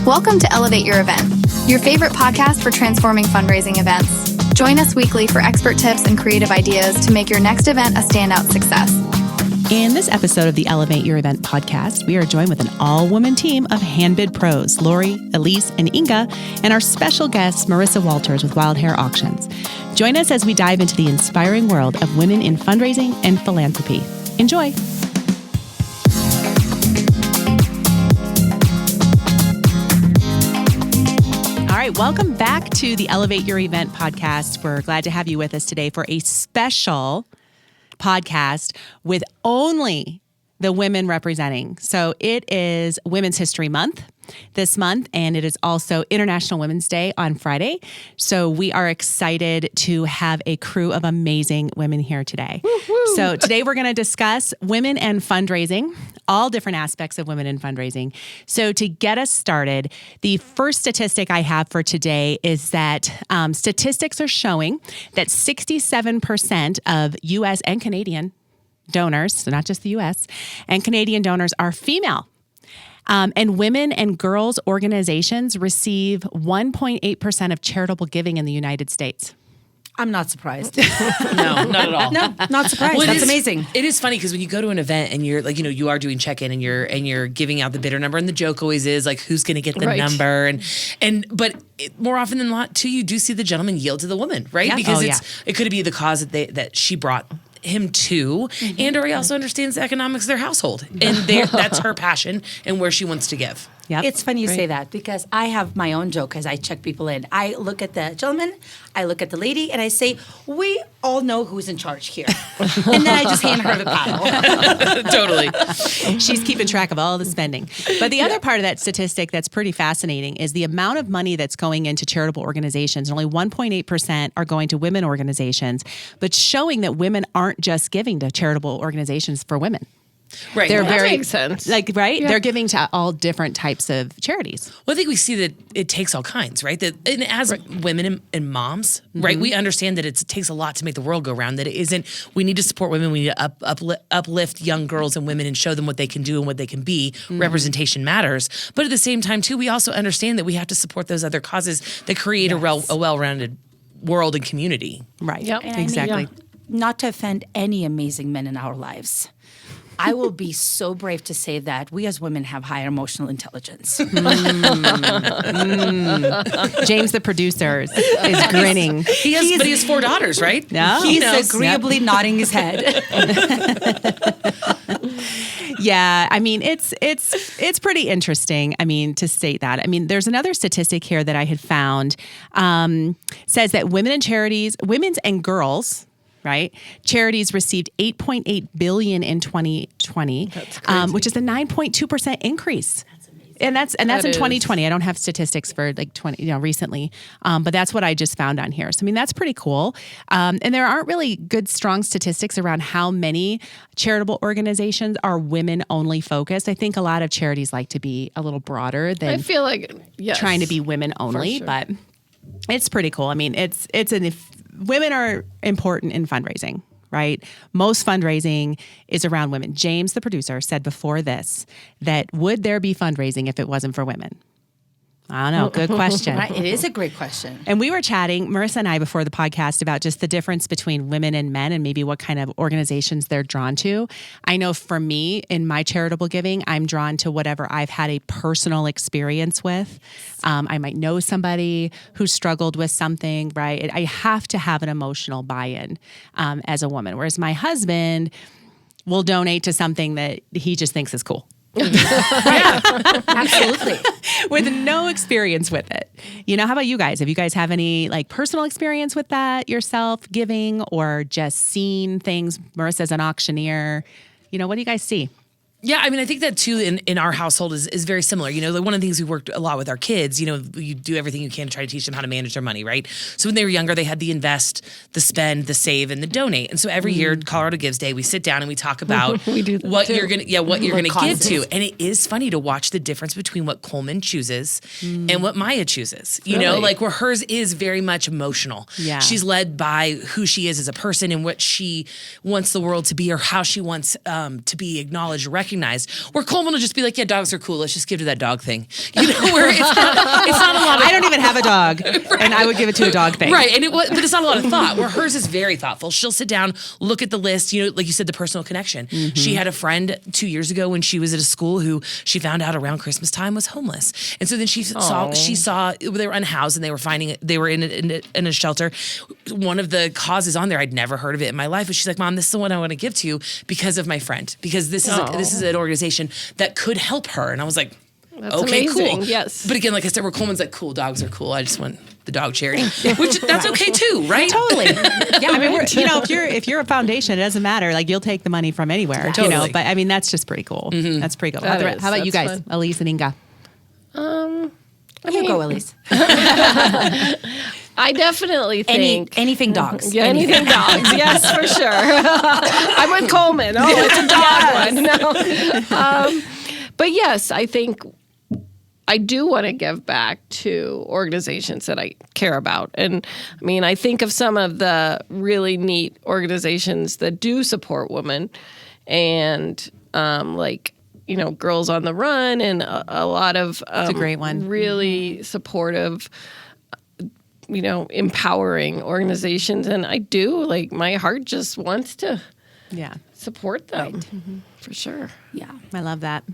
Welcome to Elevate Your Event, your favorite podcast for transforming fundraising events. Join us weekly for expert tips and creative ideas to make your next event a standout success. In this episode of the Elevate Your Event podcast, we are joined with an all-woman team of Handbid pros, Lori, Elise, and Inga, and our special guest, Marissa Walters with Wild Hair Auctions. Join us as we dive into the inspiring world of women in fundraising and philanthropy. Enjoy. All right, welcome back to the Elevate Your Event podcast. We're glad to have you with us today for a special podcast with only the women representing. So it is Women's History Month this month, and it is also International Women's Day on Friday. So we are excited to have a crew of amazing women here today. Woo-hoo. So today we're going to discuss women and fundraising, all different aspects of women in fundraising. So to get us started, the first statistic I have for today is that statistics are showing that 67% of U.S. and Canadian donors, so not just the U.S., and Canadian donors are female. And women and girls organizations receive 1.8% of charitable giving in the United States. I'm not surprised. No, not at all. No, not surprised. Well, that's amazing. It is funny because when you go to an event and you're like, you are doing check-in and you're giving out the bidder number, and the joke always is like, who's going to get the number? But more often than not, too, you do see the gentleman yield to the woman, right? Yeah. Because it could be the cause that she brought him to, and or he also understands the economics of their household, and that's her passion and where she wants to give. Yep. It's funny you say that because I have my own joke as I check people in. I look at the gentleman, I look at the lady, and I say, we all know who's in charge here. And then I just hand her the paddle. Totally. She's keeping track of all the spending. But the other part of that statistic that's pretty fascinating is the amount of money that's going into charitable organizations. Only 1.8% are going to women organizations, but showing that women aren't just giving to charitable organizations for women. Right. They're That makes sense. Right? Yeah. They're giving to all different types of charities. Well, I think we see that it takes all kinds, right? And as women and moms, right, we understand that it takes a lot to make the world go round, that it isn't, we need to support women, we need to uplift young girls and women and show them what they can do and what they can be. Representation matters. But at the same time, too, we also understand that we have to support those other causes that create a well-rounded world and community. Right. Yep. Exactly. Not to offend any amazing men in our lives, I will be so brave to say that we as women have higher emotional intelligence. James, the producer, is grinning. But he has 4 daughters, right? No. He's agreeably nodding his head. Yeah, I mean, it's pretty interesting, I mean, to state that. I mean, there's another statistic here that I had found, says that women's and girls, right? Charities received $8.8 billion in 2020, which is a 9.2% increase. And that's in 2020. I don't have statistics for like 20, recently, but that's what I just found on here. So I mean, that's pretty cool. And there aren't really good, strong statistics around how many charitable organizations are women only focused. I think a lot of charities like to be a little broader than I feel like trying to be women only, but it's pretty cool. I mean, women are important in fundraising, right? Most fundraising is around women. James, the producer, said before this that would there be fundraising if it wasn't for women? I don't know. Good question. Right? It is a great question. And we were chatting, Marissa and I, before the podcast about just the difference between women and men and maybe what kind of organizations they're drawn to. I know for me, in my charitable giving, I'm drawn to whatever I've had a personal experience with. I might know somebody who struggled with something, right? I have to have an emotional buy-in as a woman. Whereas my husband will donate to something that he just thinks is cool. Right. Absolutely. With no experience with it. How about you guys? Have you guys have any like personal experience with that yourself, giving or just seeing things? Marissa's an auctioneer. What do you guys see? Yeah, I mean, I think that too in our household is very similar. Like one of the things we worked a lot with our kids, you do everything you can to try to teach them how to manage their money, right? So when they were younger, they had the invest, the spend, the save, and the donate. And so every year, Colorado Gives Day, we sit down and we talk about what you're gonna give to. And it is funny to watch the difference between what Coleman chooses and what Maya chooses. Like where hers is very much emotional. Yeah. She's led by who she is as a person and what she wants the world to be or how she wants to be acknowledged or recognized. recognized. Where Coleman will just be like, yeah, dogs are cool. Let's just give to that dog thing. You know, where it's not a lot of... I don't even have a dog, and I would give it to a dog thing. Right, but it's not a lot of thought, where hers is very thoughtful. She'll sit down, look at the list, you know, like you said, the personal connection. She had a friend 2 years ago when she was at a school who she found out around Christmas time was homeless. And so then she saw they were unhoused and they were in a shelter. One of the causes on there, I'd never heard of it in my life, but she's like, Mom, this is the one I want to give to you because of my friend, because this is an organization that could help her. And I was like, that's okay, amazing. cool. Yes. But again, like I said, where Coleman's like, cool, dogs are cool. I just want the dog charity, which that's okay too, right? Totally. Yeah, I mean, if you're a foundation, it doesn't matter. Like you'll take the money from anywhere, you know. But I mean, that's just pretty cool. That's pretty cool. How about you guys, fun. Elise and Inga? You go, Elise. I definitely think anything dogs. Yeah, anything dogs. Yes, for sure. I'm with Coleman. Oh, it's a dog one. No. But yes, I think I do want to give back to organizations that I care about. And I mean, I think of some of the really neat organizations that do support women and like, you know, Girls on the Run and a lot of it's a great one. Really supportive, you know, empowering organizations. And I do, like, my heart just wants to support them for sure. Yeah. I love that.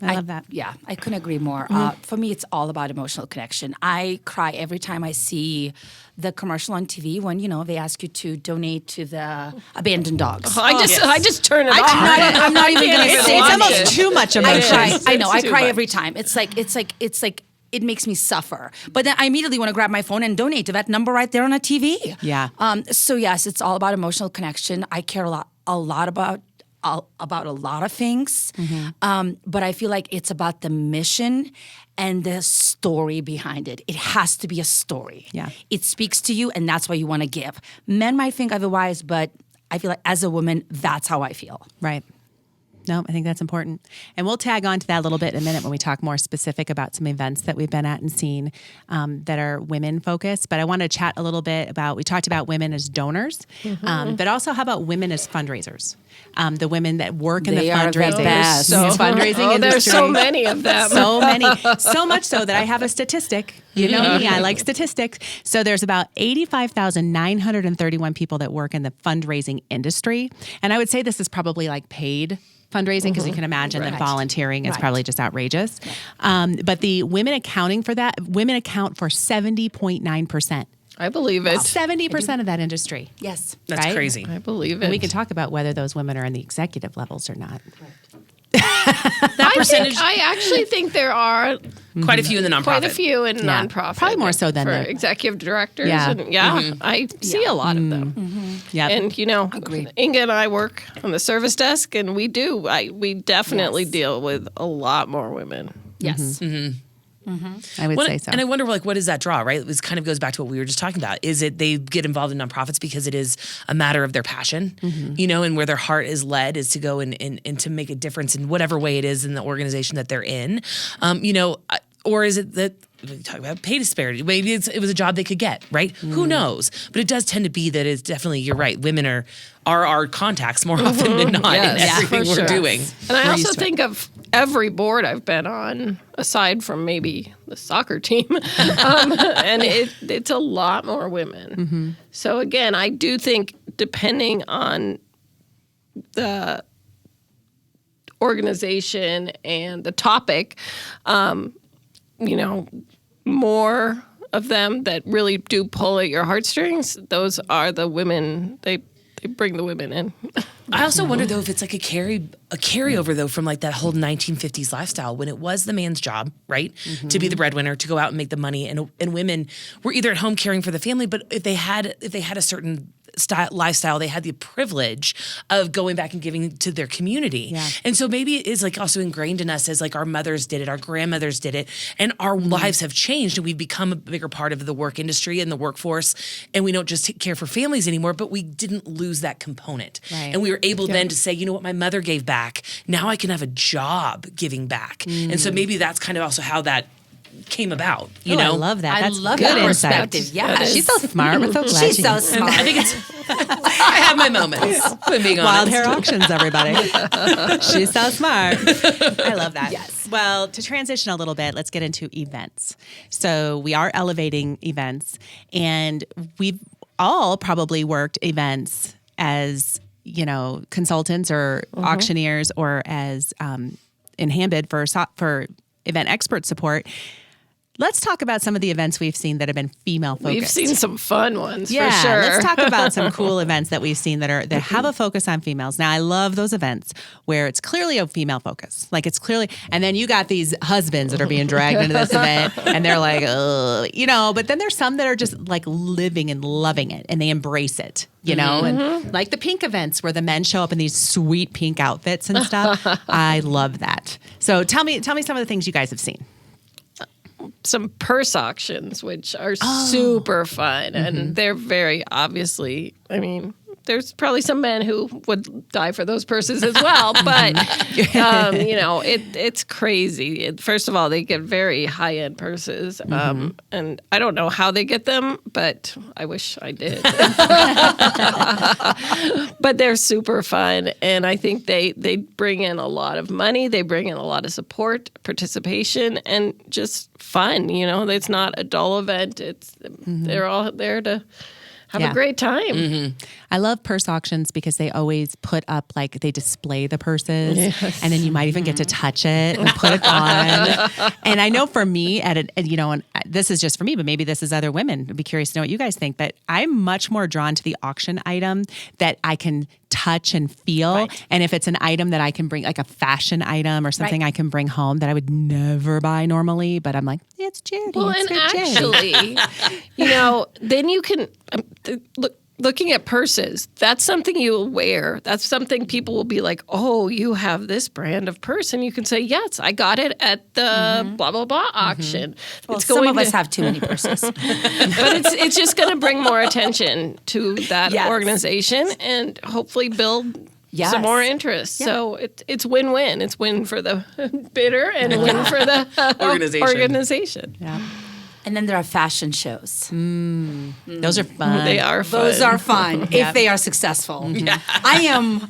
I love that. Yeah, I couldn't agree more. For me, it's all about emotional connection. I cry every time I see the commercial on TV when, you know, they ask you to donate to the abandoned dogs. I just turn it off. I'm not even going to say it's almost too much emotion. I know. I cry every time. It's like it makes me suffer. But then I immediately want to grab my phone and donate to that number right there on a TV. Yeah. So yes, it's all about emotional connection. I care a lot about a lot of things, but I feel like it's about the mission and the story behind it. It has to be a story. Yeah. It speaks to you, and that's why you want to give. Men might think otherwise, but I feel like as a woman, that's how I feel. Right. No, I think that's important. And we'll tag on to that a little bit in a minute when we talk more specific about some events that we've been at and seen that are women focused. But I want to chat a little bit about, we talked about women as donors, but also how about women as fundraisers? The women that work in the fundraising industry. There's so many of them. So many. So much so that I have a statistic. You know me, I like statistics. So there's about 85,931 people that work in the fundraising industry. And I would say this is probably like paid fundraising, because you can imagine that volunteering is probably just outrageous. But the women account for 70.9%. I believe it. 70% of that industry. Yes. That's crazy. I believe it. And we can talk about whether those women are in the executive levels or not. That percentage. I actually think there are quite a few in the nonprofit. Quite a few in nonprofit. Probably more so than for the executive directors. Yeah. And I see a lot of them. Yeah. And you know, Inga and I work on the service desk, and we definitely deal with a lot more women. Yes. I would say so. And I wonder, like, what does that draw, right? This kind of goes back to what we were just talking about. Is it they get involved in nonprofits because it is a matter of their passion, you know, and where their heart is led is to go and to make a difference in whatever way it is in the organization that they're in, you know, or is it that we talk about pay disparity? Maybe it was a job they could get, right? Who knows? But it does tend to be that it's definitely, you're right, women are our contacts more often than not in everything we're doing. And I also think of every board I've been on, aside from maybe the soccer team, and it's a lot more women. So again, I do think depending on the organization and the topic, you know, more of them that really do pull at your heartstrings, those are the women. They bring the women in. I also wonder, though, if it's like a carryover, though, from like that whole 1950s lifestyle when it was the man's job, right, to be the breadwinner, to go out and make the money, and women were either at home caring for the family, but if they had a certain lifestyle, they had the privilege of going back and giving to their community. Yeah. And so maybe it is like also ingrained in us as like our mothers did it, our grandmothers did it, and our lives have changed and we've become a bigger part of the work industry and the workforce, and we don't just care for families anymore, but we didn't lose that component. Right. And we were able then to say, you know what, my mother gave back, now I can have a job giving back. And so maybe that's kind of also how that came about, you know? I love that. That's I love good that insight. perspective. Yeah, she's so smart. We're so glad she's so smart. I think it's I have my moments. I'm being Wild honest. hair auctions, everybody. She's so smart. I love that. Yes. Well, to transition a little bit, let's get into events. So we are elevating events, and we've all probably worked events as, consultants or auctioneers, or as in Handbid for event expert support. Let's talk about some of the events we've seen that have been female focused. We've seen some fun ones, Yeah, for sure. let's talk about some cool events that we've seen that have a focus on females. Now, I love those events where it's clearly a female focus. Like it's clearly, and then you got these husbands that are being dragged into this event, and they're like, but then there's some that are just like living and loving it, and they embrace it, and like the pink events where the men show up in these sweet pink outfits and stuff. I love that. So tell me some of the things you guys have seen. Some purse auctions, which are super fun. And they're very obviously, there's probably some men who would die for those purses as well. But, it's crazy. First of all, they get very high-end purses. And I don't know how they get them, but I wish I did. But they're super fun. And I think they bring in a lot of money. They bring in a lot of support, participation, and just fun. It's not a dull event. They're all there to have a great time. I love purse auctions because they always put up, like, they display the purses, and then you might even get to touch it and put it on. And I know for me, and this is just for me, but maybe this is other women. I'd be curious to know what you guys think. But I'm much more drawn to the auction item that I can touch and feel. Right. And if it's an item that I can bring, like a fashion item or something I can bring home that I would never buy normally, but I'm like, it's charity. Well, it's and charity. actually, then you can looking at purses. That's something you'll wear. That's something people will be like, oh, you have this brand of purse. And you can say, yes, I got it at the blah, blah, blah auction. Well, some of us have too many purses. But it's just going to bring more attention to that organization and hopefully build some more interest. Yeah. So it's win-win. It's win for the bidder and win for the organization. Yeah. And then there are fashion shows. Those are fun. They are fun. Those are fun if they are successful. Yeah. I am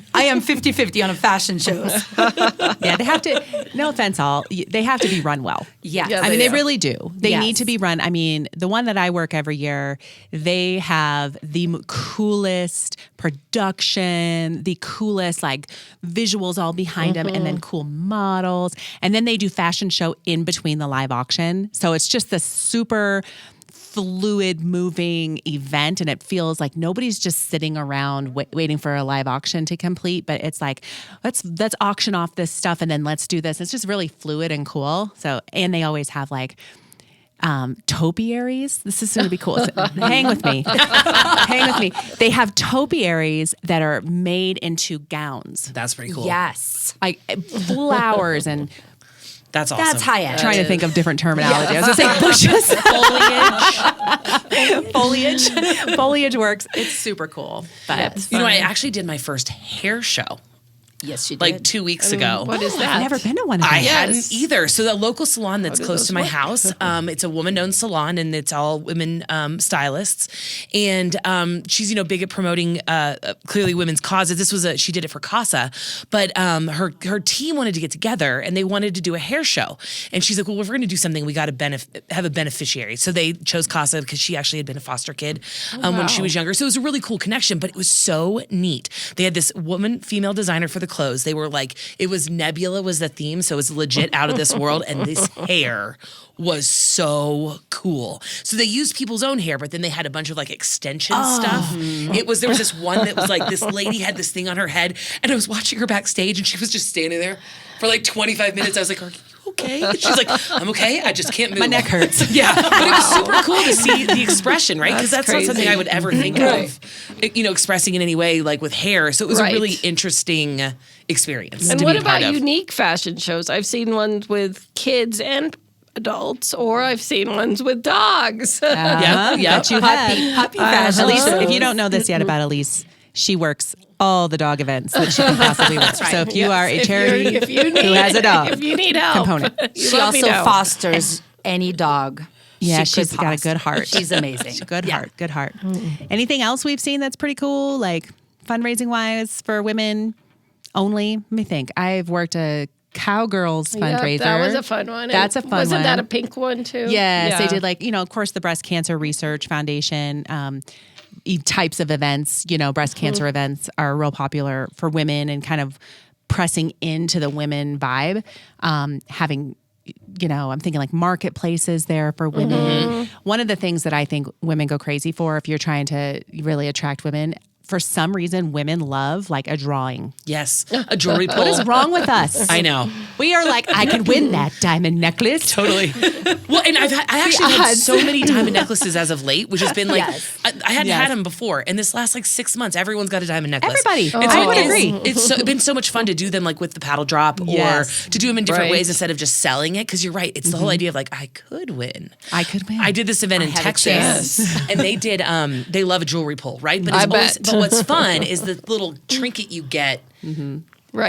50-50 on fashion shows. Yeah, they have to, no offense all, they have to be run well. Yes. Yeah, They really do. They need to be run. The one that I work every year, they have the coolest production, the coolest like visuals all behind them, and then cool models. And then they do fashion show in between the live auction. So it's just this super fluid, moving event, and it feels like nobody's just sitting around waiting for a live auction to complete. But it's like, let's auction off this stuff, and then let's do this. It's just really fluid and cool. So, and they always have like topiaries. This is going to be cool. Hang with me. Hang with me. They have topiaries that are made into gowns. That's pretty cool. Yes. Like flowers and. That's awesome. That's high end. Trying to think of different terminology. I was going to say bushes, foliage works. It's super cool. But I actually did my first hair show. Yes, you did. Like 2 weeks ago. What is that? I've never been to one of those. I hadn't either. So the local salon that's close to my house, it's a woman-owned salon, and it's all women stylists. And she's big at promoting clearly women's causes. This was she did it for CASA, but her team wanted to get together and they wanted to do a hair show. And she's like, well, if we're going to do something, we got to have a beneficiary. So they chose CASA because she actually had been a foster kid when she was younger. So it was a really cool connection, but it was so neat. They had this female designer for the clothes. They were like, it was Nebula was the theme, so it was legit out of this world, and this hair was so cool. So they used people's own hair, but then they had a bunch of like extension stuff. There was this one that was like, this lady had this thing on her head, and I was watching her backstage, and she was just standing there for like 25 minutes. I was like, are you okay? And she's like, I'm okay. I just can't move. My neck hurts. Yeah, but it was super cool to see the expression, right? Because that's not something I would ever think of, expressing in any way, like with hair. So it was a really interesting experience. And to what be about part of. unique fashion shows? I've seen ones with kids and adults, or I've seen ones with dogs. Yeah. Puppy fashion. Elise, if you don't know this yet about Elise, she works all the dog events that she can possibly work. So if you are a charity who has a dog, if you need help, component, She also fosters any dog. yeah, she could she's got a good heart. She's amazing. Good heart. Anything else we've seen that's pretty cool? Like fundraising wise for women only. Let me think. I've worked a Cowgirls fundraiser. That was a fun one. That's a fun one. Wasn't that a pink one too? Yes, they did of course, the Breast Cancer Research Foundation. Types of events, breast cancer events are real popular for women and kind of pressing into the women vibe. Having, I'm thinking like marketplaces there for women. One of the things that I think women go crazy for, if you're trying to really attract women, for some reason, women love like a drawing. Yes, a jewelry pull. What is wrong with us? I know. We are like, I could win that diamond necklace. Totally. Well, and I actually had so many diamond necklaces as of late, which has been like, I hadn't had them before. And this last 6 months, everyone's got a diamond necklace. Everybody. And so I would agree. It's been so much fun to do them like with the paddle drop or to do them in different ways instead of just selling it. Because you're right. It's the whole idea of like, I could win. I did this event in Texas and they did, they love a jewelry pull, right? But but what's fun is the little trinket you get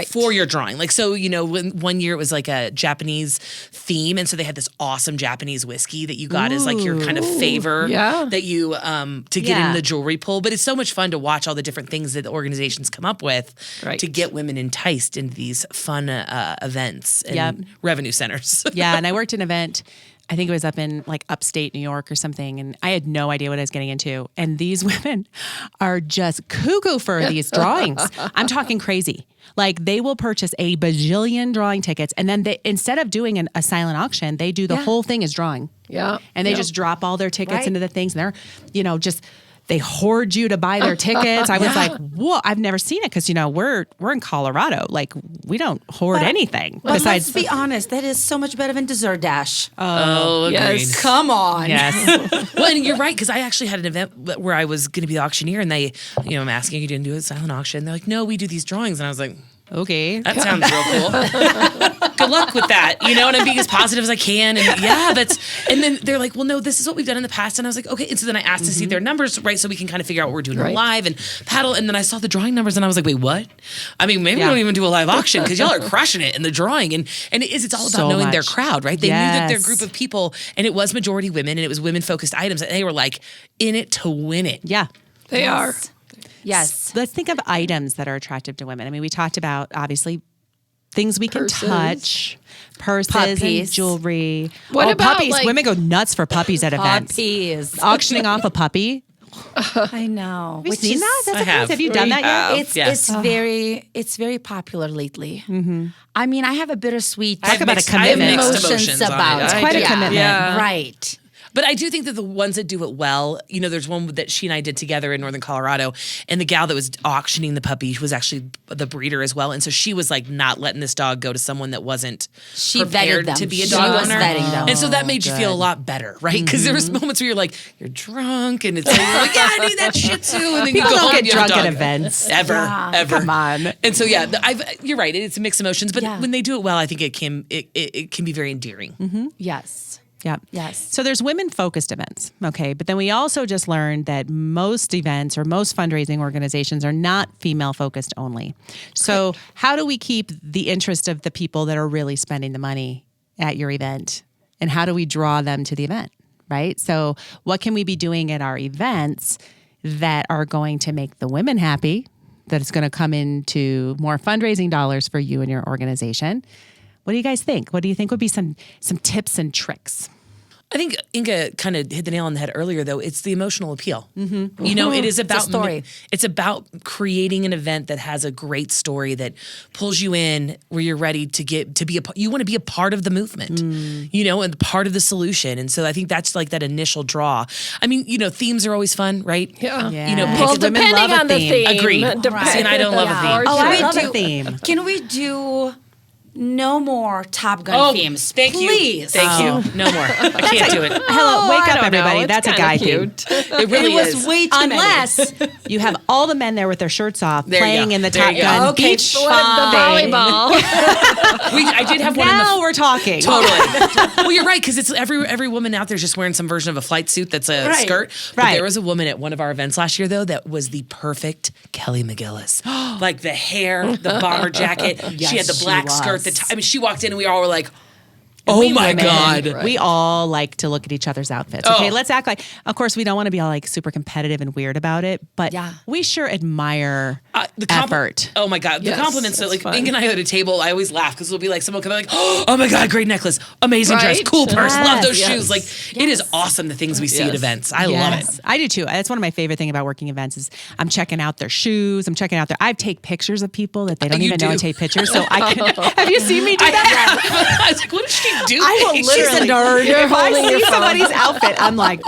for your drawing. Like, so, one year it was like a Japanese theme. And so they had this awesome Japanese whiskey that you got as like your kind of favor that you, to get in the jewelry pull. But it's so much fun to watch all the different things that the organizations come up with to get women enticed into these fun events and revenue centers. And I worked an event, I think it was up in like upstate New York or something. And I had no idea what I was getting into. And these women are just cuckoo for these drawings. I'm talking crazy. Like they will purchase a bajillion drawing tickets. And then instead of doing a silent auction, they do the whole thing as drawing. Yeah. And they just drop all their tickets into the things. And they're, they hoard you to buy their tickets. I was like, whoa, I've never seen it because, we're in Colorado. Like, we don't hoard anything. But let's be honest, that is so much better than Dessert Dash. Oh, agreed. Yes. Come on. Yes. Well, and you're right, because I actually had an event where I was going to be the auctioneer, and they, I'm asking, you didn't do a silent auction. They're like, no, we do these drawings. And I was like, okay, that sounds real cool. Good luck with that, and I'm being as positive as I can. And and then they're like, well, no, this is what we've done in the past. And I was like, okay. And so then I asked to see their numbers, right? So we can kind of figure out what we're doing live and paddle. And then I saw the drawing numbers and I was like, wait, what? I mean, maybe we don't even do a live auction because y'all are crushing it in the drawing. And it's all about knowing their crowd, right? They knew that their group of people, and it was majority women and it was women focused items. And they were like in it to win it. Yeah. They are. Yes. Let's think of items that are attractive to women. I mean, we talked about obviously things we can touch, purses, puppies, and jewelry. What about puppies? Women go nuts for puppies at events. Puppies. Auctioning off a puppy. I know. Have you seen that? That's I have. Have you done that yet? It's very popular lately. I mean, I have a bittersweet Talk about a commitment. emotions about It's it. quite a commitment. Yeah. Right. But I do think that the ones that do it well, there's one that she and I did together in Northern Colorado, and the gal that was auctioning the puppy was actually the breeder as well. And so she was like not letting this dog go to someone that wasn't prepared to be a dog owner. She was vetting them. And so that made you feel a lot better, right? Because there was moments where you're like, you're drunk, and it's like, you're like, yeah, I need that Shih Tzu. And then People you go don't home get and you have a drunk at dog. events. Ever. Come on. And so you're right. It's mixed emotions, but when they do it well, I think it can be very endearing. Yes. Yeah. Yes. So there's women-focused events, okay? But then we also just learned that most events or most fundraising organizations are not female-focused only. So how do we keep the interest of the people that are really spending the money at your event? And how do we draw them to the event, right? So what can we be doing at our events that are going to make the women happy, that it's going to come into more fundraising dollars for you and your organization? What do you guys think? What do you think would be some tips and tricks? I think Inga kind of hit the nail on the head earlier, though. It's the emotional appeal. Mm-hmm. It is about story. It's about creating an event that has a great story that pulls you in, where you're ready you want to be a part of the movement, and part of the solution. And so I think that's like that initial draw. I mean, themes are always fun, right? Yeah. Well, depending on the theme. Agree. Depends. See, and I don't love a theme. Oh, Can I we love do- a theme. Can we do no more Top Gun themes? Thank Please. you. Thank you. No more. I can't do it. Hello, wake up, I don't know. everybody. It's That's a kinda guy cute. theme. It really was is. way too Unless you have all the men there with their shirts off, There you playing go. in the There Top you go. Gun Okay, beach fine. The volleyball. I did have one in the Now we're talking. Totally. Well, you're right, because it's every woman out there is just wearing some version of a flight suit that's a skirt. But Right. there was a woman at one of our events last year, though, that was the perfect Kelly McGillis. Like the hair, the bomber jacket. She had the she black was. skirt. She walked in and we all were like, oh my God. We all like to look at each other's outfits. Okay, let's act like, of course, we don't want to be all like super competitive and weird about it, but we sure admire effort. Oh my God. The Yes, compliments. So that's like fun. Ink and I at a table, I always laugh because it'll be like, someone will come like, oh my God, great necklace. Amazing dress. Right? Cool purse. Love those Yes. shoes. Like it is awesome. The things we see at Yes. events. I love it. I do too. That's one of my favorite things about working events is I'm checking out their shoes. I'm checking out I take pictures of people that they don't You even know I do. take pictures. So I can, have you seen me do that? I was like, what is she doing? I will literally, You're if I holding your see phone. somebody's outfit, I'm like,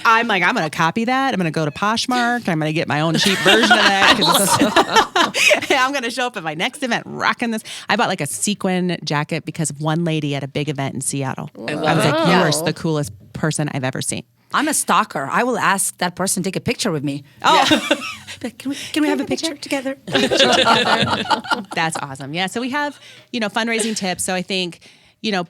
I'm going to copy that. I'm going to go to Poshmark. I'm going to get my own cheap version of that. 'Cause I'm going to show up at my next event rocking this. I bought like a sequin jacket because of one lady at a big event in Seattle. I was like, you are the coolest person I've ever seen. I'm a stalker. I will ask that person to take a picture with me. Oh, But can we have a picture together? that's awesome. Yeah. So we have, fundraising tips. So I think,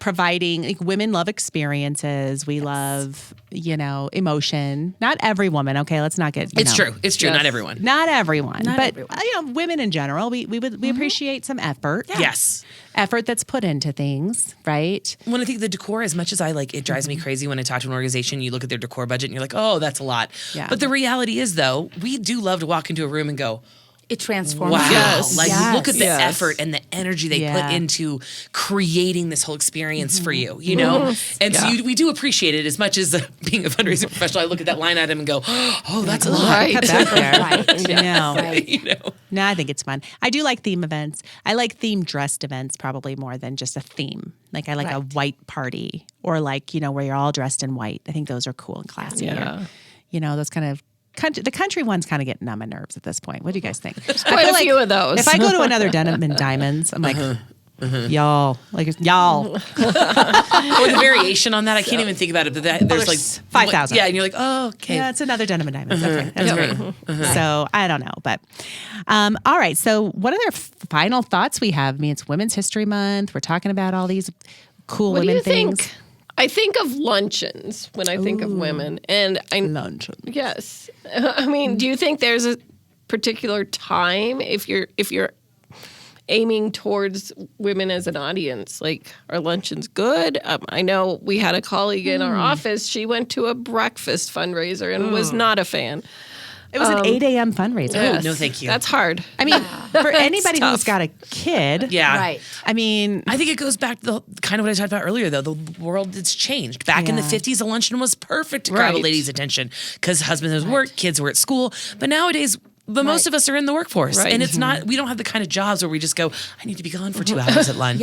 providing, like, women love experiences. We love, emotion. Not every woman. Okay. Let's not get, It's true. It's true. Yes. Not everyone. Not everyone, Not but everyone. women in general, we appreciate some effort. Yes. Effort that's put into things, right? When I think the decor, as much as I like, it drives me crazy when I talk to an organization, you look at their decor budget and you're like, oh, that's a lot. Yeah. But the reality is, though, we do love to walk into a room and go, It transforms. wow. Yes. Like, Yes. look at the Yes. effort and the energy they Yeah. put into creating this whole experience for you, you know? And so we do appreciate it as much as being a fundraising professional. I look at that line item and go, oh, that's a lot. Right. Cut back there. Right. No. You know? No, I think it's fun. I do like theme events. I like theme dressed events probably more than just a theme. Like I like a Right. white party or like, where you're all dressed in white. I think those are cool and classy. Yeah. Those kind of the country one's kind of getting on my nerves at this point. What do you guys think? Quite a few of those. If I go to another Denim and Diamonds, I'm like, y'all. Or the variation on that, I can't even think about it, but there's like 5,000. Yeah, and you're like, oh, okay. Yeah, it's another Denim and Diamonds. Okay, that's great. So I don't know, but all right. So what other final thoughts we have? I mean, it's Women's History Month. We're talking about all these cool What do women you things. think? I think of luncheons when I think of women, and Luncheon. yes. I mean, do you think there's a particular time if you're aiming towards women as an audience? Like, are luncheons good? I know we had a colleague in our office. She went to a breakfast fundraiser and was not a fan. It was an 8 a.m. fundraiser. Yes. no, thank you. That's hard. I mean, for anybody tough. who's got a kid, Yeah. Right. I mean, I think it goes back to the kind of what I talked about earlier, though. The world has changed. Back in the Yeah. 50s, a luncheon was perfect to grab a Right. lady's attention because husband was work, kids were at school. But nowadays, most of us are in the workforce, Right. and it's not. We don't have the kind of jobs where we just go, I need to be gone for 2 hours at lunch.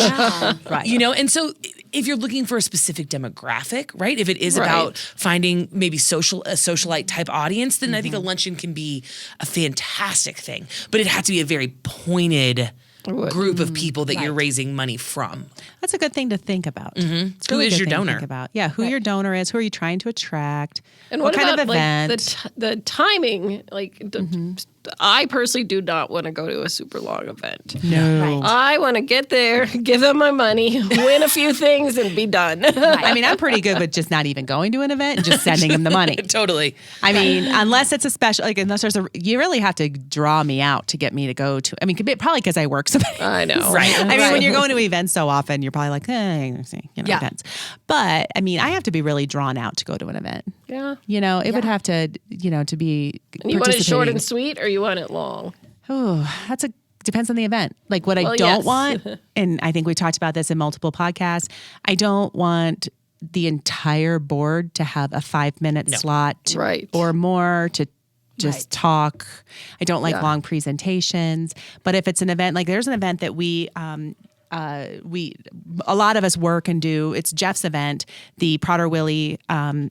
right. And so if you're looking for a specific demographic, right? If it is Right. about finding maybe a socialite type audience, then I think a luncheon can be a fantastic thing. But it has to be a very pointed group of people that you're raising money from. That's a good thing to think about. It's a Who really is good your thing to donor? think about. Yeah, who your donor is, who are you trying to attract, And what kind about of event. like the timing? Like, I personally do not want to go to a super long event. no. Right. I want to get there, give them my money, win a few things, and be done. I mean, I'm pretty good with just not even going to an event and just sending them the money. Totally. I mean, unless it's a special, like unless there's you really have to draw me out to get me to go to. I mean, probably because I work so many. I know. Right. I mean, when you're going to events so often, you're probably like, Yeah. events. But I mean, I have to be really drawn out to go to an event. Yeah. It would have to, to be. And you want it short and participating. sweet, or you want it long? Oh, depends on the event. Like what I Well, don't yes. want, and I think we talked about this in multiple podcasts. I don't want the entire board to have a 5-minute slot Right. or more to just Right. talk. I don't like Yeah. long presentations. But if it's an event, like there's an event that we a lot of us work and do. It's Jeff's event, the Prader-Willi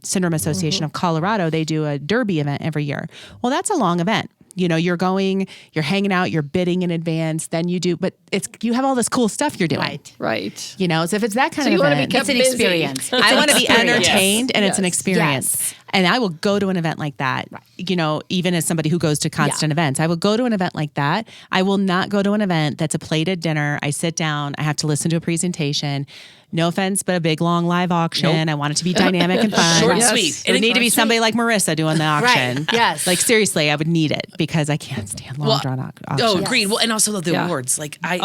Syndrome Association of Colorado. They do a derby event every year. Well, that's a long event. You're going, you're hanging out, you're bidding in advance, then you do, but you have all this cool stuff you're doing. Right. Right. So if it's that kind So of you want to be event, kept It's an busy. experience. I want to be experience. entertained and it's an Yes. experience. Yes. And I will go to an event like that, even as somebody who goes to constant events. I will go to an event like that. I will not go to an event that's a plated dinner. I sit down, I have to listen to a presentation. No offense, but a big, long live auction. Nope. I want it to be dynamic and fun. Short and Yes. sweet. It would need to be somebody like Marissa doing the auction. Right. Yes. Like seriously, I would need it because I can't stand long drawn out auctions. Oh, agreed. Well, and also the Yeah. awards. Like I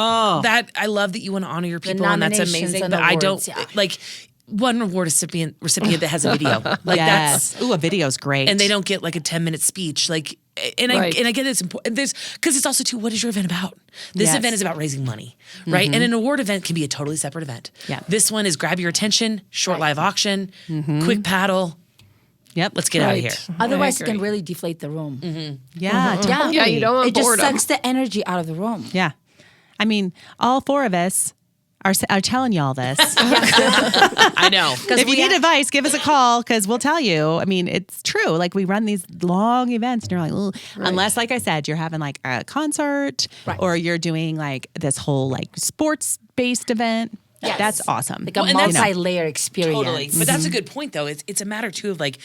love that you want to honor your people, and that's nominations amazing. and But I don't awards, yeah. like one reward recipient that has a video. Like yes. Ooh, a video's great. and they don't get like a 10-minute speech. Like, and I get it's important. Because it's also too, what is your event about? This event is about raising money, right? And an award event can be a totally separate event. Yeah. This one is grab your attention, short live auction, quick paddle. Yep. Let's get out of here. Otherwise, it can really deflate the room. Yeah, totally. Yeah, you don't want It just boredom. sucks the energy out of the room. Yeah. I mean, all four of us are telling y'all this. I know. If you need advice, give us a call because we'll tell you. I mean, it's true. Like we run these long events and you're like, "Ugh." Unless, like I said, you're having like a concert or you're doing like this whole like sports-based event. Yes. That's awesome. Like a multi-layer experience. Totally. But that's a good point, though. It's a matter, too, of like,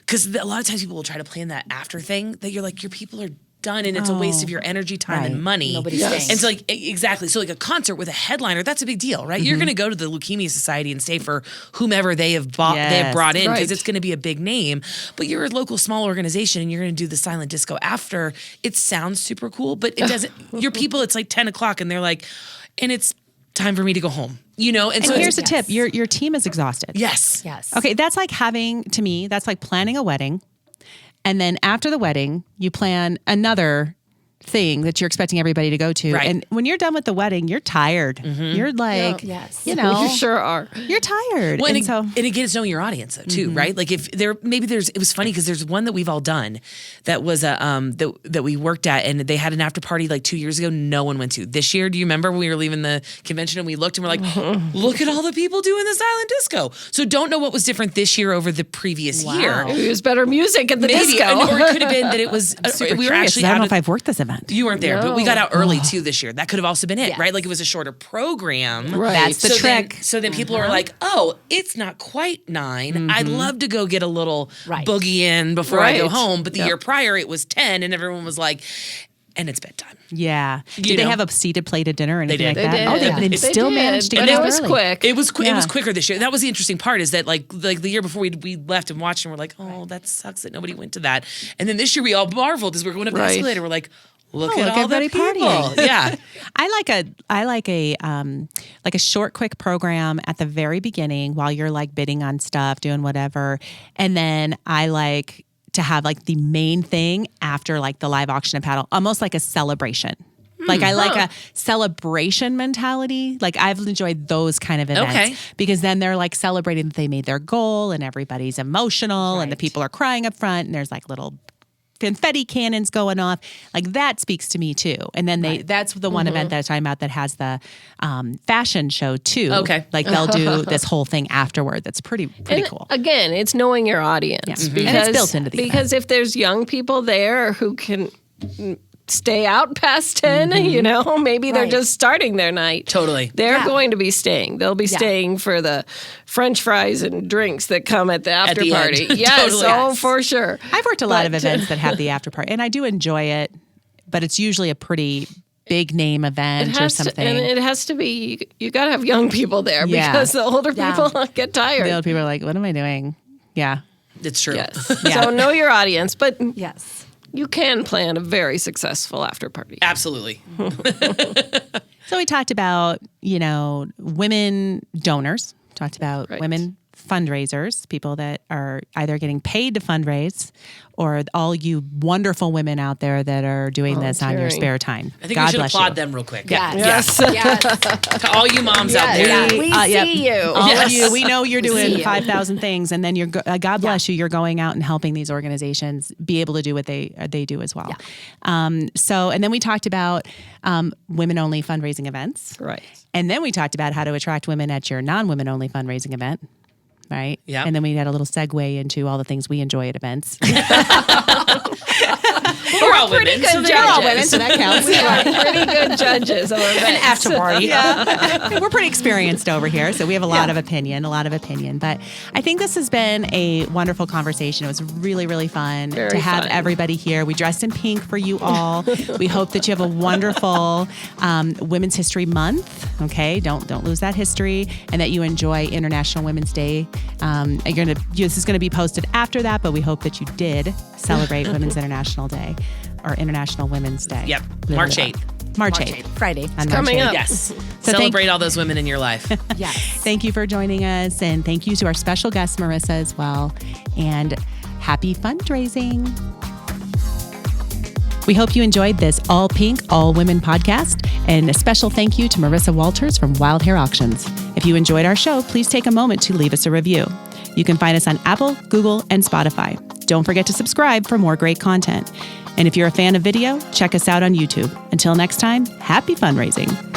because a lot of times people will try to plan that after thing that you're like, your people are done and it's a waste of your energy, time, and money. Nobody's staying. And so, like, exactly. So, like, a concert with a headliner, that's a big deal, right? You're going to go to the Leukemia Society and stay for whomever they have brought in because it's going to be a big name. But you're a local small organization and you're going to do the silent disco after. It sounds super cool, but it doesn't. Your people, it's like 10 o'clock and they're like, and it's time for me to go home, you know? And so here's a tip. Your team is exhausted. Yes. Okay, that's like that's like planning a wedding. And then after the wedding, you plan another thing that you're expecting everybody to go to. Right. And when you're done with the wedding, you're tired. You're like, you know, You sure are. you're tired. Well, and it gets knowing your audience though, too, right? Like if it was funny because there's one that we've all done that was that we worked at and they had an after party like 2 years ago. No one went to. This year, do you remember when we were leaving the convention and we looked and we're like, look at all the people doing the silent disco. So don't know what was different this year over the previous year. It was better music at the Maybe, disco. or it could have been that it was we were actually I don't out know of, if I've worked this event. you weren't there, but we got out early too this year. That could have also been it, right? Like it was a shorter program. Right. That's the trick. So then people are like, oh, it's not quite 9. I'd love to go get a little boogie in before I go home. But the year prior, it was 10 and everyone was like, and it's bedtime. Yeah. Did they have a seated plated dinner or anything like did. that? They did. Oh, they still managed to get But out it was early. quick. It was It was quicker this year. That was the interesting part is that like the year before we left and watched and we're like, oh, that sucks that nobody went to that. And then this year we all marveled as we're going up the escalator. We're like, look at all the people. Partying. Yeah. I like a short, quick program at the very beginning while you're like bidding on stuff, doing whatever. And then I like to have like the main thing after like the live auction and paddle, almost like a celebration. Like I like a celebration mentality. Like I've enjoyed those kind of events because then they're like celebrating that they made their goal and everybody's emotional and the people are crying up front and there's like little confetti cannons going off. Like that speaks to me too. And then that's the one event that I'm talking about that has the fashion show too. Okay. Like they'll do this whole thing afterward. That's pretty And cool. Again, it's knowing your audience. Yeah. Because, And it's built into the because if there's young people there who can stay out past 10, you know, maybe they're just starting their night. Totally. They're going to be staying. They'll be staying for the French fries and drinks that come at the after the party. end. Yes, Totally. oh, for sure. I've worked a lot of events that have the after party and I do enjoy it, but it's usually a pretty big name event or something. And it has to be, you got to have young people there because the older people get tired. The older people are like, what am I doing? Yeah. It's true. Yes. So know your audience, but Yes. you can plan a very successful after party. Absolutely. So we talked about, women donors, talked about women fundraisers, people that are either getting paid to fundraise or all you wonderful women out there that are doing this on your spare time. I think God we should bless applaud you. them real quick. Yes. To all you moms out there. We see you. All of you, we know you're doing 5,000 things, and then you're God bless you. You're going out and helping these organizations be able to do what they do as well. Yeah. And then we talked about women-only fundraising events, Right. and then we talked about how to attract women at your non-women-only fundraising event. Right. Yeah. And then we had a little segue into all the things we enjoy at events. We're all women. We're all women, so that counts. We are pretty good judges of events. After party. We're pretty experienced over here, so we have a lot of opinion. But I think this has been a wonderful conversation. It was really, really fun to have everybody here. We dressed in pink for you all. We hope that you have a wonderful Women's History Month. Okay, don't lose that history, and that you enjoy International Women's Day. This is going to be posted after that, but we hope that you did celebrate Women's International Day or International Women's Day. Yep, March 8th. March 8th. Friday. On March coming 8th. up. Yes. So Celebrate all those women in your life. Yes. Thank you for joining us. And thank you to our special guest, Marissa, as well. And happy fundraising. We hope you enjoyed this all pink, all women podcast. And a special thank you to Marissa Walters from Wild Hair Auctions. If you enjoyed our show, please take a moment to leave us a review. You can find us on Apple, Google, and Spotify. Don't forget to subscribe for more great content. And if you're a fan of video, check us out on YouTube. Until next time, happy fundraising.